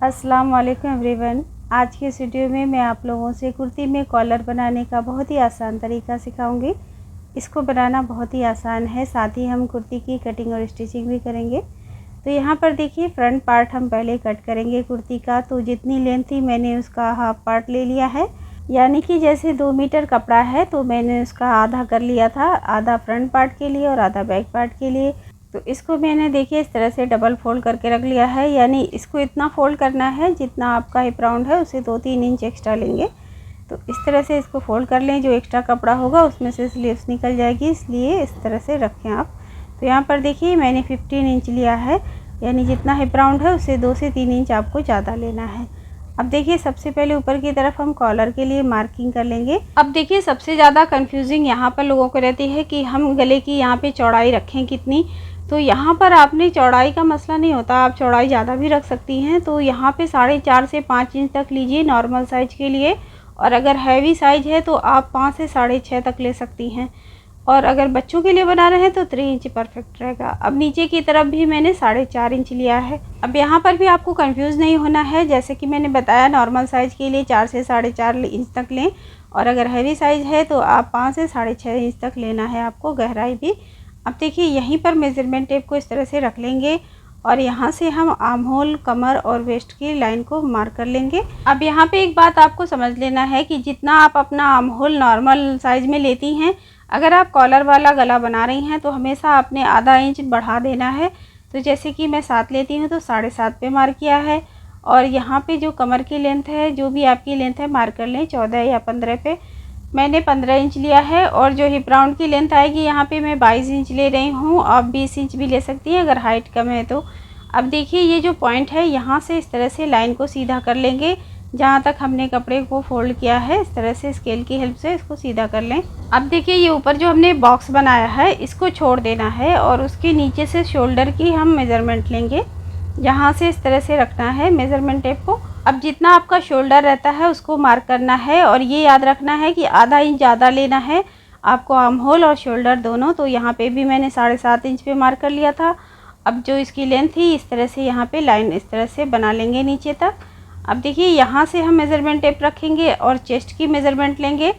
अस्सलाम वालेकुम एवरीवन। आज की इस वीडियो में मैं आप लोगों से कुर्ती में कॉलर बनाने का बहुत ही आसान तरीका सिखाऊंगी। इसको बनाना बहुत ही आसान है, साथ ही हम कुर्ती की कटिंग और स्टिचिंग भी करेंगे। तो यहाँ पर देखिए, फ्रंट पार्ट हम पहले कट करेंगे कुर्ती का। तो जितनी लेंथ थी मैंने उसका हाफ पार्ट ले लिया है, यानी कि जैसे 2 मीटर कपड़ा है तो मैंने उसका आधा कर लिया था, आधा फ्रंट पार्ट के लिए और आधा बैक पार्ट के लिए। तो इसको मैंने देखिए इस तरह से डबल फोल्ड करके रख लिया है, यानी इसको इतना फोल्ड करना है जितना आपका हिप राउंड है उसे 2-3 इंच एक्स्ट्रा लेंगे। तो इस तरह से इसको फोल्ड कर लें, जो एक्स्ट्रा कपड़ा होगा उसमें से स्लीव्स निकल जाएगी, इसलिए इस तरह से रखें आप। तो यहाँ पर देखिए मैंने 15 इंच लिया है, यानी जितना हिप राउंड है उससे 2 से 3 इंच आपको ज़्यादा लेना है। अब देखिए सबसे पहले ऊपर की तरफ हम कॉलर के लिए मार्किंग कर लेंगे। अब देखिए सबसे ज़्यादा कंफ्यूजिंग यहाँ पर लोगों को रहती है कि हम गले की यहाँ पे चौड़ाई रखें कितनी। तो यहाँ पर आपने चौड़ाई का मसला नहीं होता, आप चौड़ाई ज़्यादा भी रख सकती हैं। तो यहाँ पे 4.5 से 5 इंच तक लीजिए नॉर्मल साइज के लिए, और अगर हैवी साइज है तो आप 5 से 6.5 तक ले सकती हैं, और अगर बच्चों के लिए बना रहे हैं तो 3 इंच परफेक्ट रहेगा। अब नीचे की तरफ भी मैंने 4.5 इंच लिया है। अब यहाँ पर भी आपको कंफ्यूज नहीं होना है, जैसे कि मैंने बताया नॉर्मल साइज के लिए 4 से 4.5 इंच तक लें, और अगर हैवी साइज है तो आप 5 से 6.5 इंच तक लेना है आपको गहराई भी। अब देखिए यहीं पर मेज़रमेंट टेप को इस तरह से रख लेंगे, और यहाँ से हम आर्म होल, कमर और वेस्ट की लाइन को मार्क कर लेंगे। अब यहाँ पे एक बात आपको समझ लेना है कि जितना आप अपना आर्म होल नॉर्मल साइज में लेती हैं, अगर आप कॉलर वाला गला बना रही हैं तो हमेशा आपने आधा इंच बढ़ा देना है। तो जैसे कि मैं 7 लेती हूँ तो 7.5 पे मार्क किया है, और यहाँ पे जो कमर की लेंथ है, जो भी आपकी लेंथ है मार्क कर लें 14 या 15 पे। मैंने 15 इंच लिया है, और जो हिप राउंड की लेंथ आएगी यहाँ पे मैं 22 इंच ले रही हूँ। आप 20 इंच भी ले सकती हैं अगर हाइट कम है तो। अब देखिए ये जो पॉइंट है, यहाँ से इस तरह से लाइन को सीधा कर लेंगे जहाँ तक हमने कपड़े को फोल्ड किया है। इस तरह से स्केल की हेल्प से इसको सीधा कर लें। अब देखिए ये ऊपर जो हमने बॉक्स बनाया है इसको छोड़ देना है, और उसके नीचे से शोल्डर की हम मेज़रमेंट लेंगे, यहाँ से इस तरह से रखना है मेज़रमेंट टेप को। अब जितना आपका शोल्डर रहता है उसको मार्क करना है, और ये याद रखना है कि आधा इंच ज़्यादा लेना है आपको आर्म होल और शोल्डर दोनों। तो यहाँ पे भी मैंने 7.5 इंच पे मार्क कर लिया था। अब जो इसकी लेंथ थी इस तरह से यहाँ पे लाइन इस तरह से बना लेंगे नीचे तक। अब देखिए यहाँ से हम मेज़रमेंट टेप रखेंगे और चेस्ट की मेज़रमेंट लेंगे।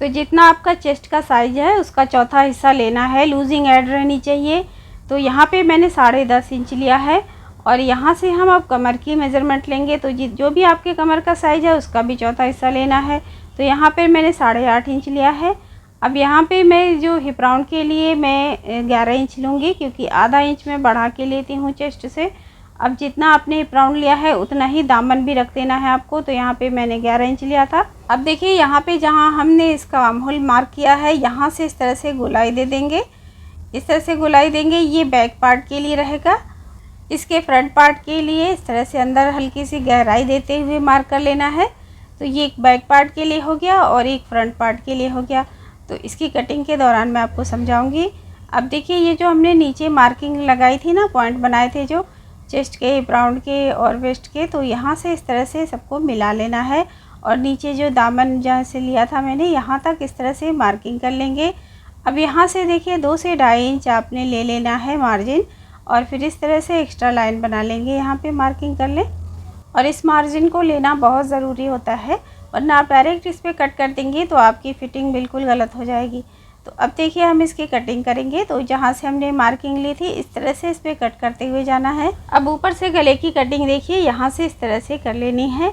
तो जितना आपका चेस्ट का साइज़ है उसका चौथा हिस्सा लेना है, लूजिंग ऐड रहनी चाहिए। तो यहाँ पे मैंने 10.5 इंच लिया है, और यहाँ से हम अब कमर की मेज़रमेंट लेंगे। तो जो भी आपके कमर का साइज़ है उसका भी चौथा हिस्सा लेना है। तो यहाँ पे मैंने 8.5 इंच लिया है। अब यहाँ पे मैं जो हिप राउंड के लिए मैं 11 इंच लूँगी, क्योंकि आधा इंच मैं बढ़ा के लेती हूँ चेस्ट से। अब जितना आपने हिप राउंड लिया है उतना ही दामन भी रख देना है आपको। तो यहाँ पे मैंने 11 इंच लिया था। अब देखिए यहाँ पे जहाँ हमने इसका आर्म होल मार्क किया है, यहाँ से इस तरह से गोलाई दे देंगे, इस तरह से गोलाई देंगे। ये बैक पार्ट के लिए रहेगा। इसके फ्रंट पार्ट के लिए इस तरह से अंदर हल्की सी गहराई देते हुए मार्क कर लेना है। तो ये एक बैक पार्ट के लिए हो गया और एक फ्रंट पार्ट के लिए हो गया। तो इसकी कटिंग के दौरान मैं आपको समझाऊंगी। अब देखिए ये जो हमने नीचे मार्किंग लगाई थी ना, पॉइंट बनाए थे जो चेस्ट के, हिप राउंड के और वेस्ट के, तो यहाँ से इस तरह से सबको मिला लेना है, और नीचे जो दामन जहाँ से लिया था मैंने यहाँ तक इस तरह से मार्किंग कर लेंगे। अब यहाँ से देखिए 2 से 2.5 इंच आपने ले लेना है मार्जिन, और फिर इस तरह से एक्स्ट्रा लाइन बना लेंगे, यहाँ पे मार्किंग कर लें। और इस मार्जिन को लेना बहुत ज़रूरी होता है, वरना आप डायरेक्ट इस पर कट कर देंगे तो आपकी फ़िटिंग बिल्कुल गलत हो जाएगी। तो अब देखिए हम इसकी कटिंग करेंगे। तो जहाँ से हमने मार्किंग ली थी इस तरह से इस पर कट करते हुए जाना है। अब ऊपर से गले की कटिंग देखिए यहाँ से इस तरह से कर लेनी है।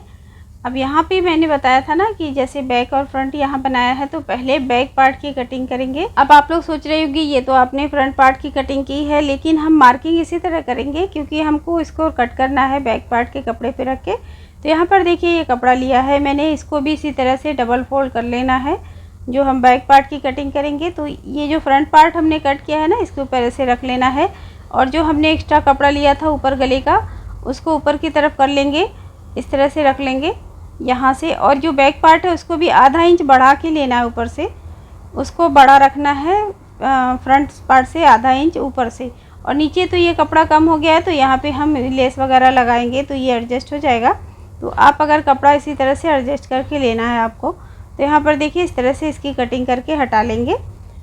अब यहाँ पे मैंने बताया था ना कि जैसे बैक और फ्रंट यहाँ बनाया है, तो पहले बैक पार्ट की कटिंग करेंगे। अब आप लोग सोच रहे होंगे ये तो आपने फ्रंट पार्ट की कटिंग की है, लेकिन हम मार्किंग इसी तरह करेंगे क्योंकि हमको इसको कट करना है बैक पार्ट के कपड़े पे रख के। तो यहाँ पर देखिए ये कपड़ा लिया है मैंने, इसको भी इसी तरह से डबल फोल्ड कर लेना है जो हम बैक पार्ट की कटिंग करेंगे। तो ये जो फ्रंट पार्ट हमने कट किया है ना, इसके ऊपर ऐसे रख लेना है, और जो हमने एक्स्ट्रा कपड़ा लिया था ऊपर गले का उसको ऊपर की तरफ कर लेंगे, इस तरह से रख लेंगे यहाँ से। और जो बैक पार्ट है उसको भी आधा इंच बढ़ा के लेना है, ऊपर से उसको बड़ा रखना है फ्रंट पार्ट से आधा इंच ऊपर से। और नीचे तो ये कपड़ा कम हो गया है, तो यहाँ पे हम लेस वगैरह लगाएंगे तो ये एडजस्ट हो जाएगा। तो आप अगर कपड़ा इसी तरह से एडजस्ट करके लेना है आपको। तो यहाँ पर देखिए इस तरह से इसकी कटिंग करके हटा लेंगे।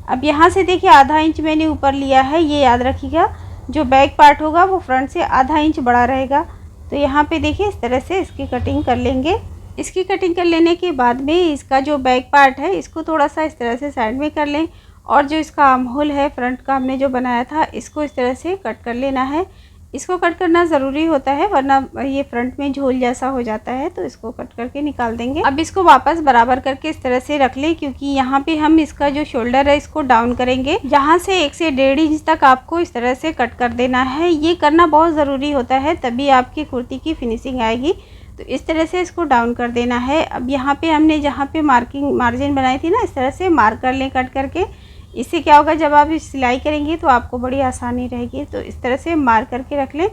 अब यहाँ से देखिए आधा इंच मैंने ऊपर लिया है, ये याद रखिएगा जो बैक पार्ट होगा वो फ्रंट से आधा इंच बड़ा रहेगा। तो यहाँ पे देखिए इस तरह से इसकी कटिंग कर लेंगे। इसकी कटिंग कर लेने के बाद में इसका जो बैक पार्ट है इसको थोड़ा सा इस तरह से साइड में कर लें, और जो इसका आर्म होल है फ्रंट का हमने जो बनाया था इसको इस तरह से कट कर लेना है। इसको कट करना ज़रूरी होता है वरना ये फ्रंट में झोल जैसा हो जाता है, तो इसको कट करके निकाल देंगे। अब इसको वापस बराबर करके इस तरह से रख लें, क्योंकि यहाँ पे हम इसका जो शोल्डर है इसको डाउन करेंगे। यहाँ से 1 से 1.5 इंच तक आपको इस तरह से कट कर देना है। ये करना बहुत ज़रूरी होता है, तभी आपकी कुर्ती की फिनिशिंग आएगी। तो इस तरह से इसको डाउन कर देना है। अब यहाँ पे हमने जहाँ पे मार्जिन बनाई थी ना, इस तरह से मार्क कर लें कट करके। इससे क्या होगा, जब आप सिलाई करेंगी तो आपको बड़ी आसानी रहेगी। तो इस तरह से मार्क करके रख लें।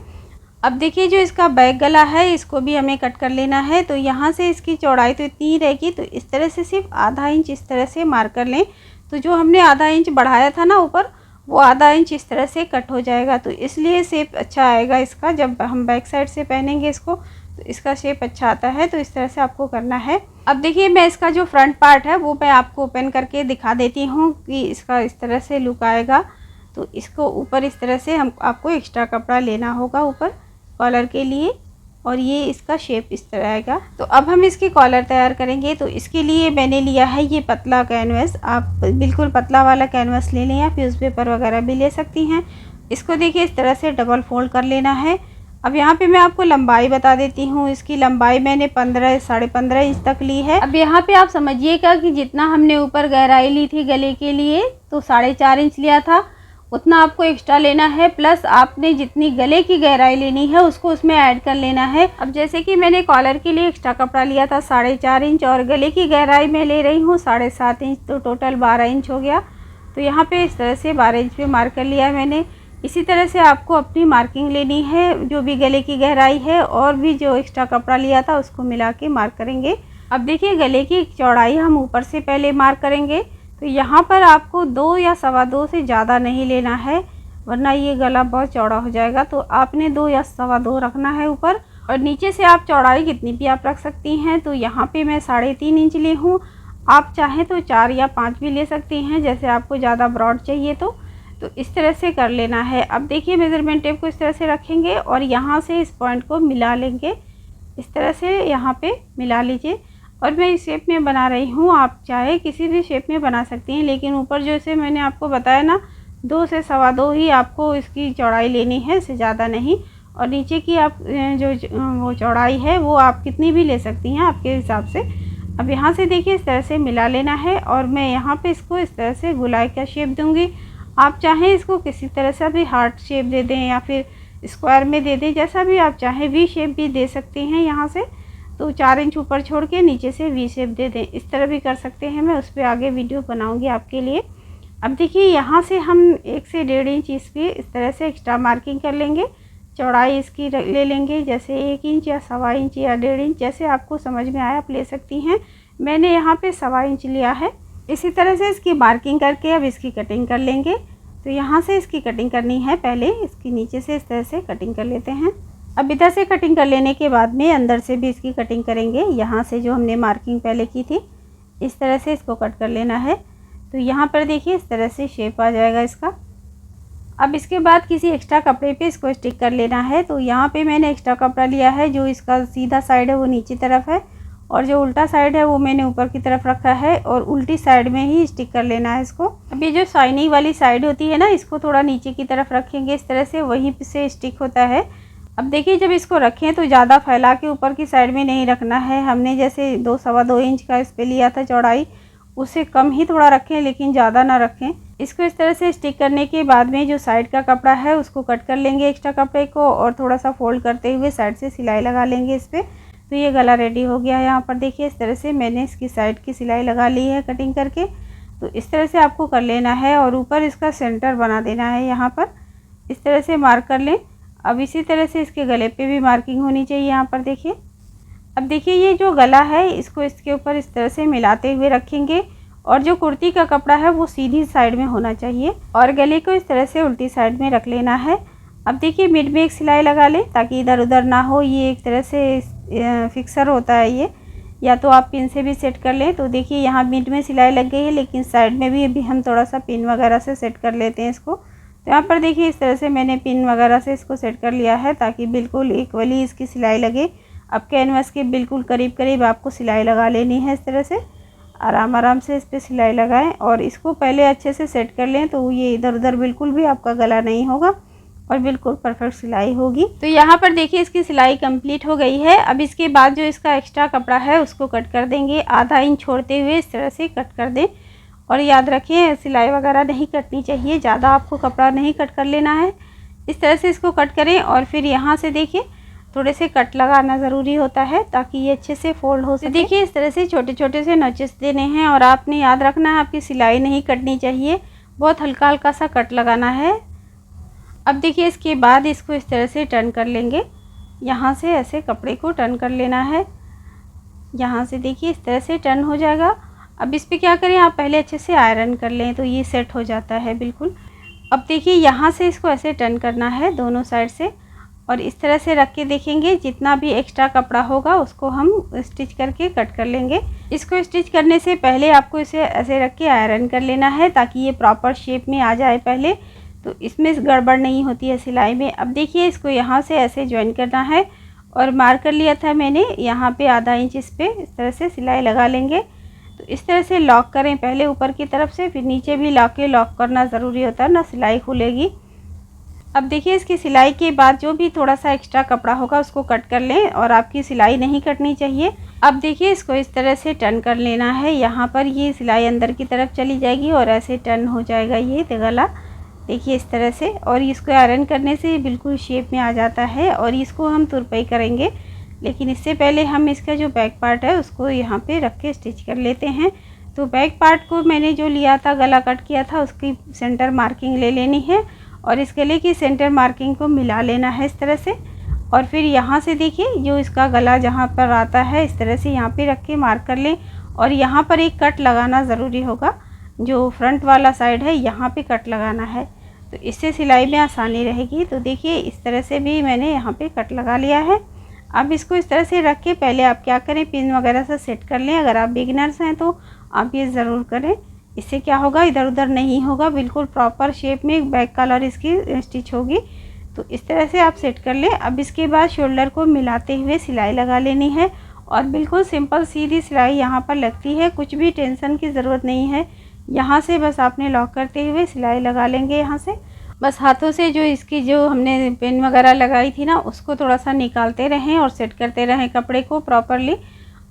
अब देखिए जो इसका बैक गला है इसको भी हमें कट कर लेना है। तो यहाँ से इसकी चौड़ाई तो इतनी ही रहेगी, तो इस तरह से सिर्फ आधा इंच इस तरह से मार्क कर लें। तो जो हमने आधा इंच बढ़ाया था ना ऊपर, वो आधा इंच इस तरह से कट हो जाएगा। तो इसलिए शेप अच्छा आएगा इसका, जब हम बैक साइड से पहनेंगे इसको तो इसका शेप अच्छा आता है। तो इस तरह से आपको करना है। अब देखिए मैं इसका जो फ्रंट पार्ट है वो मैं आपको ओपन करके दिखा देती हूँ कि इसका इस तरह से लुक आएगा। तो इसको ऊपर इस तरह से आपको एक्स्ट्रा कपड़ा लेना होगा ऊपर कॉलर के लिए, और ये इसका शेप इस तरह आएगा। तो अब हम इसकी कॉलर तैयार करेंगे। तो इसके लिए मैंने लिया है ये पतला कैनवस। आप बिल्कुल पतला वाला कैनवस ले लें या फ्यूज़ पेपर वगैरह भी ले सकती हैं। इसको देखिए इस तरह से डबल फोल्ड कर लेना है। अब यहाँ पे मैं आपको लंबाई बता देती हूँ। इसकी लंबाई मैंने 15-15.5 इंच तक ली है। अब यहाँ पे आप समझिएगा कि जितना हमने ऊपर गहराई ली थी गले के लिए, तो 4.5 इंच लिया था, उतना आपको एक्स्ट्रा लेना है। प्लस आपने जितनी गले की गहराई लेनी है उसको उसमें ऐड कर लेना है। अब जैसे कि मैंने कॉलर के लिए एक्स्ट्रा कपड़ा लिया था 4.5 इंच, और गले की गहराई मैं ले रही हूँ 7.5 इंच, तो टोटल 12 इंच हो गया। तो यहाँ पे इस तरह से 12 इंच पे मार्क कर लिया है मैंने। इसी तरह से आपको अपनी मार्किंग लेनी है, जो भी गले की गहराई है और भी जो एक्स्ट्रा कपड़ा लिया था उसको मिला के मार्क करेंगे। अब देखिए गले की चौड़ाई हम ऊपर से पहले मार्क करेंगे। तो यहाँ पर आपको 2 या 2.25 से ज़्यादा नहीं लेना है, वरना ये गला बहुत चौड़ा हो जाएगा। तो आपने 2 या 2.25 रखना है ऊपर, और नीचे से आप चौड़ाई कितनी भी आप रख सकती हैं। तो यहाँ पे मैं 3.5 इंच ली हूँ। आप चाहें तो 4 या 5 भी ले सकती हैं, जैसे आपको ज़्यादा ब्रॉड चाहिए तो इस तरह से कर लेना है। अब देखिए मेज़रमेंट टेप को इस तरह से रखेंगे और यहाँ से इस पॉइंट को मिला लेंगे। इस तरह से यहाँ पे मिला लीजिए। और मैं इस शेप में बना रही हूँ, आप चाहे किसी भी शेप में बना सकती हैं, लेकिन ऊपर जैसे मैंने आपको बताया ना 2 से 2.25 ही आपको इसकी चौड़ाई लेनी है, इससे ज़्यादा नहीं। और नीचे की आप जो वो चौड़ाई है वो आप कितनी भी ले सकती हैं आपके हिसाब से। अब यहाँ से देखिए इस तरह से मिला लेना है, और मैं यहाँ पे इसको इस तरह से गोलाई का शेप दूँगी। आप चाहें इसको किसी तरह से भी हार्ट शेप दे दें या फिर स्क्वायर में दे दें, जैसा भी आप चाहें। वी शेप भी दे सकते हैं यहाँ से, तो 4 इंच ऊपर छोड़ के नीचे से वी शेप दे दें, इस तरह भी कर सकते हैं। मैं उस पर आगे वीडियो बनाऊंगी आपके लिए। अब देखिए यहाँ से हम 1 से 1.5 इंच इसकी इस तरह से एक्स्ट्रा मार्किंग कर लेंगे। चौड़ाई इसकी ले लेंगे, जैसे 1 इंच या 1.25 इंच या 1.5 इंच, जैसे आपको समझ में आया आप ले सकती हैं। मैंने यहाँ पे 1.25 इंच लिया है। इसी तरह से इसकी मार्किंग करके अब इसकी कटिंग कर लेंगे। तो यहाँ से इसकी कटिंग करनी है, पहले इसकी नीचे से इस तरह से कटिंग कर लेते हैं। अब इधर से कटिंग कर लेने के बाद में अंदर से भी इसकी कटिंग करेंगे। यहाँ से जो हमने मार्किंग पहले की थी इस तरह से इसको कट कर लेना है। तो यहाँ पर देखिए इस तरह से शेप आ जाएगा इसका। अब इसके बाद किसी एक्स्ट्रा कपड़े पे इसको स्टिक कर लेना है। तो यहाँ पे मैंने एक्स्ट्रा कपड़ा लिया है, जो इसका सीधा साइड है वो नीचे तरफ है, और जो उल्टा साइड है वो मैंने ऊपर की तरफ रखा है, और उल्टी साइड में ही स्टिक कर लेना है इसको। अब ये जो शाइनिंग वाली साइड होती है ना, इसको थोड़ा नीचे की तरफ रखेंगे इस तरह से, वहीं से स्टिक होता है। अब देखिए जब इसको रखें तो ज़्यादा फैला के ऊपर की साइड में नहीं रखना है। हमने जैसे 2-2.25 इंच का इस पर लिया था चौड़ाई, उससे कम ही थोड़ा रखें, लेकिन ज़्यादा ना रखें। इसको इस तरह से स्टिक करने के बाद में जो साइड का कपड़ा है उसको कट कर लेंगे एक्स्ट्रा कपड़े को, और थोड़ा सा फोल्ड करते हुए साइड से सिलाई लगा लेंगे इस पर। तो ये गला रेडी हो गया है। यहाँ पर देखिए इस तरह से मैंने इसकी साइड की सिलाई लगा ली है कटिंग करके। तो इस तरह से आपको कर लेना है, और ऊपर इसका सेंटर बना देना है। यहाँ पर इस तरह से मार्क कर लें। अब इसी तरह से इसके गले पे भी मार्किंग होनी चाहिए। यहाँ पर देखिए, अब देखिए ये जो गला है इसको इसके ऊपर इस तरह से मिलाते हुए रखेंगे, और जो कुर्ती का कपड़ा है वो सीधी साइड में होना चाहिए, और गले को इस तरह से उल्टी साइड में रख लेना है। अब देखिए मिड में एक सिलाई लगा लें ताकि इधर उधर ना हो। ये एक तरह से फिक्सर होता है ये, या तो आप पिन से भी सेट कर लें। तो देखिए यहाँ मिड में सिलाई लग गई है, लेकिन साइड में भी अभी हम थोड़ा सा पिन वगैरह से सेट कर लेते हैं इसको। तो यहाँ पर देखिए इस तरह से मैंने पिन वगैरह से इसको सेट कर लिया है ताकि बिल्कुल इक्वली इसकी सिलाई लगे। अब कैनवास के बिल्कुल करीब करीब आपको सिलाई लगा लेनी है। इस तरह से आराम आराम से इस पर सिलाई लगाएं और इसको पहले अच्छे से सेट कर लें, तो ये इधर उधर बिल्कुल भी आपका गला नहीं होगा और बिल्कुल परफेक्ट सिलाई होगी। तो यहाँ पर देखिए इसकी सिलाई कंप्लीट हो गई है। अब इसके बाद जो इसका एक्स्ट्रा कपड़ा है उसको कट कर देंगे। आधा इंच छोड़ते हुए इस तरह से कट कर दें और याद रखिए सिलाई वगैरह नहीं कटनी चाहिए, ज़्यादा आपको कपड़ा नहीं कट कर लेना है। इस तरह से इसको कट करें और फिर यहाँ से देखिए थोड़े से कट लगाना ज़रूरी होता है ताकि ये अच्छे से फोल्ड हो सके। देखिए इस तरह से छोटे छोटे से नोचेस देने हैं और आपने याद रखना है आपकी सिलाई नहीं कटनी चाहिए, बहुत हल्का हल्का सा कट लगाना है। अब देखिए इसके बाद इसको इस तरह से टर्न कर लेंगे। यहाँ से ऐसे कपड़े को टर्न कर लेना है। यहाँ से देखिए इस तरह से टर्न हो जाएगा। अब इस पर क्या करें, आप पहले अच्छे से आयरन कर लें तो ये सेट हो जाता है बिल्कुल। अब देखिए यहाँ से इसको ऐसे टर्न करना है दोनों साइड से और इस तरह से रख के देखेंगे जितना भी एक्स्ट्रा कपड़ा होगा उसको हम स्टिच करके कट कर लेंगे। इसको स्टिच करने से पहले आपको इसे ऐसे रख के आयरन कर लेना है ताकि ये प्रॉपर शेप में आ जाए पहले, तो इसमें गड़बड़ नहीं होती है सिलाई में। अब देखिए इसको यहाँ से ऐसे ज्वाइन करना है और मार्क कर लिया था मैंने यहाँ पे आधा इंच, इस पर इस तरह से सिलाई लगा लेंगे। तो इस तरह से लॉक करें पहले ऊपर की तरफ से, फिर नीचे भी लॉक करना ज़रूरी होता है ना, सिलाई खुलेगी। अब देखिए इसकी सिलाई के बाद जो भी थोड़ा सा एक्स्ट्रा कपड़ा होगा उसको कट कर लें और आपकी सिलाई नहीं कटनी चाहिए। अब देखिए इसको इस तरह से टर्न कर लेना है। यहाँ पर ये सिलाई अंदर की तरफ चली जाएगी और ऐसे टर्न हो जाएगा ये गला, देखिए इस तरह से। और इसको आयरन करने से बिल्कुल शेप में आ जाता है और इसको हम तुरपाई करेंगे, लेकिन इससे पहले हम इसका जो बैक पार्ट है उसको यहाँ पे रख के स्टिच कर लेते हैं। तो बैक पार्ट को मैंने जो लिया था, गला कट किया था, उसकी सेंटर मार्किंग ले लेनी है और इस गले की सेंटर मार्किंग को मिला लेना है इस तरह से। और फिर यहाँ से देखिए जो इसका गला जहाँ पर आता है इस तरह से यहाँ पे रख के मार्क कर लें और यहाँ पर एक कट लगाना ज़रूरी होगा, जो फ्रंट वाला साइड है यहाँ पे कट लगाना है, तो इससे सिलाई में आसानी रहेगी। तो देखिए इस तरह से भी मैंने यहाँ पे कट लगा लिया है। अब इसको इस तरह से रख के पहले आप क्या करें, पिन वगैरह से सेट कर लें। अगर आप बिगिनर्स हैं तो आप ये ज़रूर करें, इससे क्या होगा इधर उधर नहीं होगा, बिल्कुल प्रॉपर शेप में बैक कलर इसकी स्टिच होगी। तो इस तरह से आप सेट कर लें। अब इसके बाद शोल्डर को मिलाते हुए सिलाई लगा लेनी है और बिल्कुल सिंपल सीधी सिलाई यहाँ पर लगती है, कुछ भी टेंशन की ज़रूरत नहीं है। यहाँ से बस आपने लॉक करते हुए सिलाई लगा लेंगे। यहाँ से बस हाथों से जो इसकी जो हमने पिन वगैरह लगाई थी ना उसको थोड़ा सा निकालते रहें और सेट करते रहें कपड़े को प्रॉपरली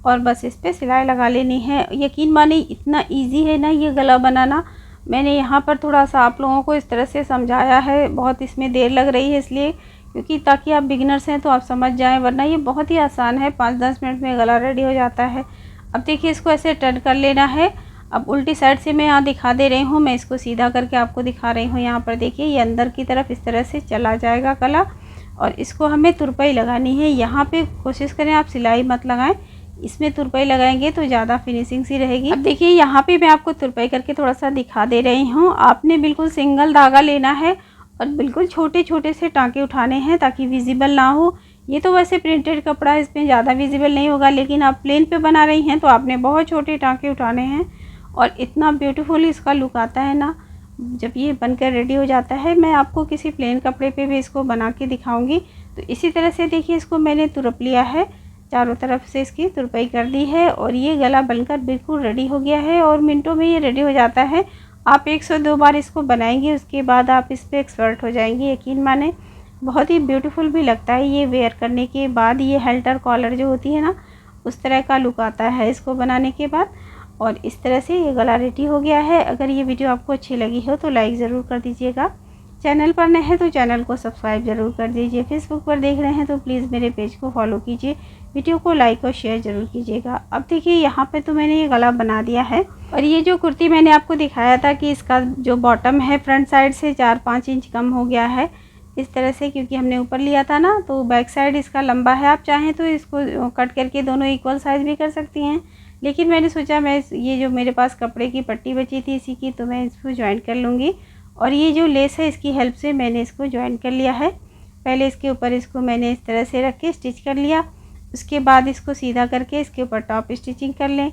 और बस इस पर सिलाई लगा लेनी है। यकीन मानिए इतना इजी है ना ये गला बनाना। मैंने यहाँ पर थोड़ा सा आप लोगों को इस तरह से समझाया है, बहुत इसमें देर लग रही है इसलिए क्योंकि ताकि आप बिगिनर्स हैं तो आप समझ जाएं, वरना ये बहुत ही आसान है, 5-10 मिनट में गला रेडी हो जाता है। अब देखिए इसको ऐसे टर्न कर लेना है। अब उल्टी साइड से मैं यहाँ दिखा दे रही हूँ, मैं इसको सीधा करके आपको दिखा रही हूँ। यहाँ पर देखिए ये अंदर की तरफ इस तरह से चला जाएगा गला और इसको हमें तुरपाई लगानी है। यहाँ पे कोशिश करें आप सिलाई मत लगाएं, इसमें तुरपाई लगाएंगे तो ज़्यादा फिनिशिंग सी रहेगी। अब देखिए यहाँ पे मैं आपको तुरपाई करके थोड़ा सा दिखा दे रही हूँ। आपने बिल्कुल सिंगल धागा लेना है और बिल्कुल छोटे छोटे से टाँके उठाने हैं ताकि विजिबल ना हो। ये तो वैसे प्रिंटेड कपड़ा है, इसमें ज़्यादा विजिबल नहीं होगा, लेकिन आप प्लेन पे बना रही हैं तो आपने बहुत छोटे टाँके उठाने हैं और इतना ब्यूटीफुल इसका लुक आता है ना जब ये बनकर रेडी हो जाता है। मैं आपको किसी प्लेन कपड़े पे भी इसको बना के दिखाऊंगी। तो इसी तरह से देखिए इसको मैंने तुरप लिया है, चारों तरफ से इसकी तुरपाई कर दी है और ये गला बनकर बिल्कुल रेडी हो गया है और मिनटों में ये रेडी हो जाता है। आप 102 बार इसको बनाएंगे उसके बाद आप इस पर एक्सपर्ट हो जाएंगे, यकीन माने। बहुत ही ब्यूटीफुल भी लगता है ये वेयर करने के बाद। ये हेल्टर कॉलर जो होती है ना उस तरह का लुक आता है इसको बनाने के बाद। और इस तरह से ये गला रेडी हो गया है। अगर ये वीडियो आपको अच्छी लगी हो तो लाइक ज़रूर कर दीजिएगा। चैनल पर नए हैं तो चैनल को सब्सक्राइब ज़रूर कर दीजिए। फेसबुक पर देख रहे हैं तो प्लीज़ मेरे पेज को फॉलो कीजिए, वीडियो को लाइक और शेयर ज़रूर कीजिएगा। अब देखिए यहाँ पे तो मैंने ये गला बना दिया है और ये जो कुर्ती मैंने आपको दिखाया था कि इसका जो बॉटम है फ्रंट साइड से 4-5 इंच कम हो गया है इस तरह से, क्योंकि हमने ऊपर लिया था ना, तो बैक साइड इसका लंबा है। आप चाहें तो इसको कट करके दोनों इक्वल साइज़ भी कर सकती हैं, लेकिन मैंने सोचा मैं ये जो मेरे पास कपड़े की पट्टी बची थी इसी की, तो मैं इसको ज्वाइन कर लूँगी। और ये जो लेस है इसकी हेल्प से मैंने इसको ज्वाइन कर लिया है। पहले इसके ऊपर इसको मैंने इस तरह से रख के स्टिच कर लिया, उसके बाद इसको सीधा करके इसके ऊपर टॉप स्टिचिंग कर लें।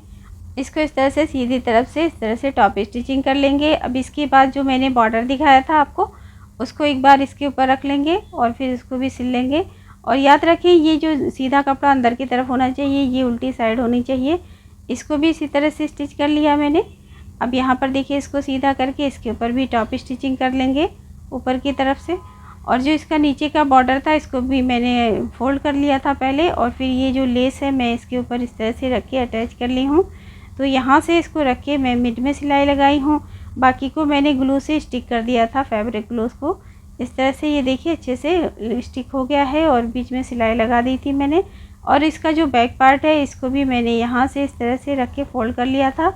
इसको इस तरह से सीधी तरफ से इस तरह से टॉप स्टिचिंग कर लेंगे। अब इसके बाद जो मैंने बॉर्डर दिखाया था आपको उसको एक बार इसके ऊपर रख लेंगे और फिर इसको भी सिल लेंगे। और याद रखें ये जो सीधा कपड़ा अंदर की तरफ होना चाहिए, ये उल्टी साइड होनी चाहिए। इसको भी इसी तरह से स्टिच कर लिया मैंने। अब यहाँ पर देखिए इसको सीधा करके इसके ऊपर भी टॉप स्टिचिंग कर लेंगे ऊपर की तरफ से। और जो इसका नीचे का बॉर्डर था इसको भी मैंने फोल्ड कर लिया था पहले, और फिर ये जो लेस है मैं इसके ऊपर इस तरह से रख के अटैच कर ली हूँ। तो यहाँ से इसको रख के मैं मिड में सिलाई लगाई हूँ। बाकी को मैंने ग्लू से स्टिक कर दिया था, फैब्रिक ग्लू को। इस तरह से ये देखिए अच्छे से स्टिक हो गया है और बीच में सिलाई लगा दी थी मैंने। और इसका जो बैक पार्ट है इसको भी मैंने यहाँ से इस तरह से रख के फोल्ड कर लिया था,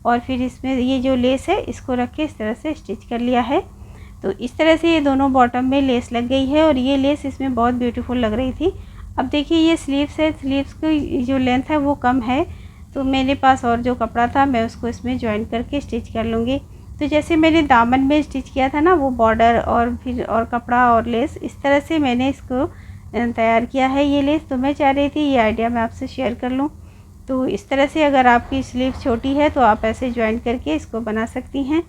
और फिर इसमें ये जो लेस है इसको रख के इस तरह से स्टिच कर लिया है। तो इस तरह से ये दोनों बॉटम में लेस लग गई है और ये लेस इसमें बहुत ब्यूटीफुल लग रही थी। अब देखिए ये स्लीव्स है, स्लीव्स की जो लेंथ है वो कम है, तो मेरे पास और जो कपड़ा था मैं उसको इसमें जॉइन करके स्टिच कर लूँगी। तो जैसे मैंने दामन में स्टिच किया था ना, वो बॉर्डर और फिर और कपड़ा और लेस, इस तरह से मैंने इसको तैयार किया है ये लेस। तो मैं चाह रही थी ये आइडिया मैं आपसे शेयर कर लूँ। तो इस तरह से अगर आपकी स्लीव छोटी है तो आप ऐसे जॉइन करके इसको बना सकती हैं।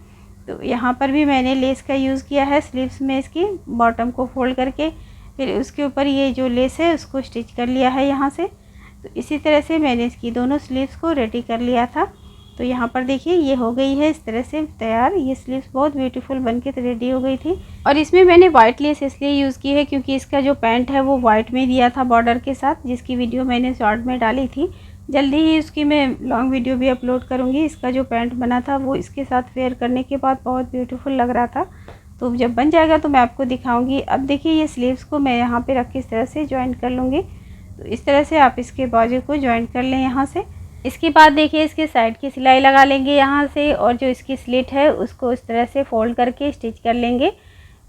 तो यहाँ पर भी मैंने लेस का यूज़ किया है स्लीव्स में, इसकी बॉटम को फोल्ड करके फिर उसके ऊपर ये जो लेस है उसको स्टिच कर लिया है यहाँ से। तो इसी तरह से मैंने इसकी दोनों स्लीव्स को रेडी कर लिया था। तो यहाँ पर देखिए ये हो गई है इस तरह से तैयार। ये स्लीव्स बहुत ब्यूटीफुल बनके रेडी हो गई थी। और इसमें मैंने वाइट लेस इसलिए यूज़ की है क्योंकि इसका जो पैंट है वो वाइट में दिया था बॉर्डर के साथ, जिसकी वीडियो मैंने शॉर्ट में डाली थी। जल्दी ही उसकी मैं लॉन्ग वीडियो भी अपलोड करूँगी। इसका जो पैंट बना था वो इसके साथ वेयर करने के बाद बहुत ब्यूटीफुल लग रहा था। तो जब बन जाएगा तो मैं आपको दिखाऊंगी। अब देखिए ये स्लीव्स को मैं यहाँ पे रख के इस तरह से जॉइन कर लूँगी। तो इस तरह से आप इसके बाजू को जॉइन कर लें यहाँ से। इसके बाद देखिए इसके साइड की सिलाई लगा लेंगे यहाँ से, और जो इसकी स्लिट है उसको इस तरह से फोल्ड करके स्टिच कर लेंगे।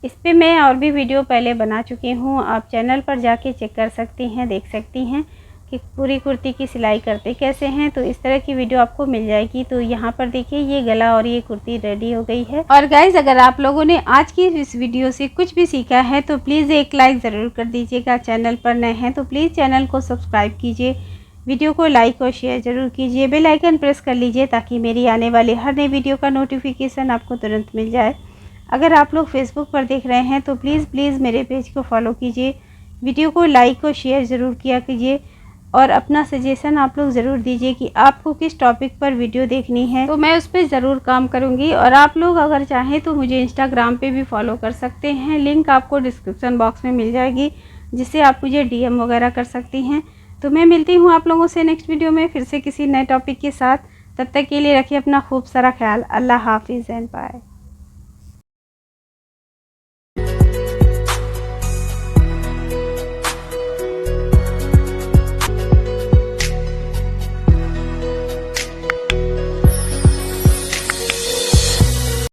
इस पर मैं और भी वीडियो पहले बना चुकी हूँ, आप चैनल पर जाके चेक कर सकती हैं, देख सकती हैं कि पूरी कुर्ती की सिलाई करते कैसे हैं। तो इस तरह की वीडियो आपको मिल जाएगी। तो यहाँ पर देखिए ये गला और ये कुर्ती रेडी हो गई है। और गाइज अगर आप लोगों ने आज की इस वीडियो से कुछ भी सीखा है तो प्लीज़ एक लाइक ज़रूर कर दीजिएगा। चैनल पर नए हैं तो प्लीज़ चैनल को सब्सक्राइब कीजिए, वीडियो को लाइक और शेयर ज़रूर कीजिए, बेल आइकन प्रेस कर लीजिए ताकि मेरी आने वाली हर नई वीडियो का नोटिफिकेशन आपको तुरंत मिल जाए। अगर आप लोग फेसबुक पर देख रहे हैं तो प्लीज़ मेरे पेज को फॉलो कीजिए, वीडियो को लाइक और शेयर ज़रूर किया कीजिए, और अपना सजेशन आप लोग ज़रूर दीजिए कि आपको किस टॉपिक पर वीडियो देखनी है, तो मैं उस पर ज़रूर काम करूँगी। और आप लोग अगर चाहें तो मुझे इंस्टाग्राम पे भी फॉलो कर सकते हैं, लिंक आपको डिस्क्रिप्शन बॉक्स में मिल जाएगी, जिससे आप मुझे DM वगैरह कर सकती हैं। तो मैं मिलती हूँ आप लोगों से नेक्स्ट वीडियो में फिर से किसी नए टॉपिक के साथ। तब तक के लिए रखिए अपना खूब सारा ख्याल। अल्लाह हाफिज़ एंड बाय।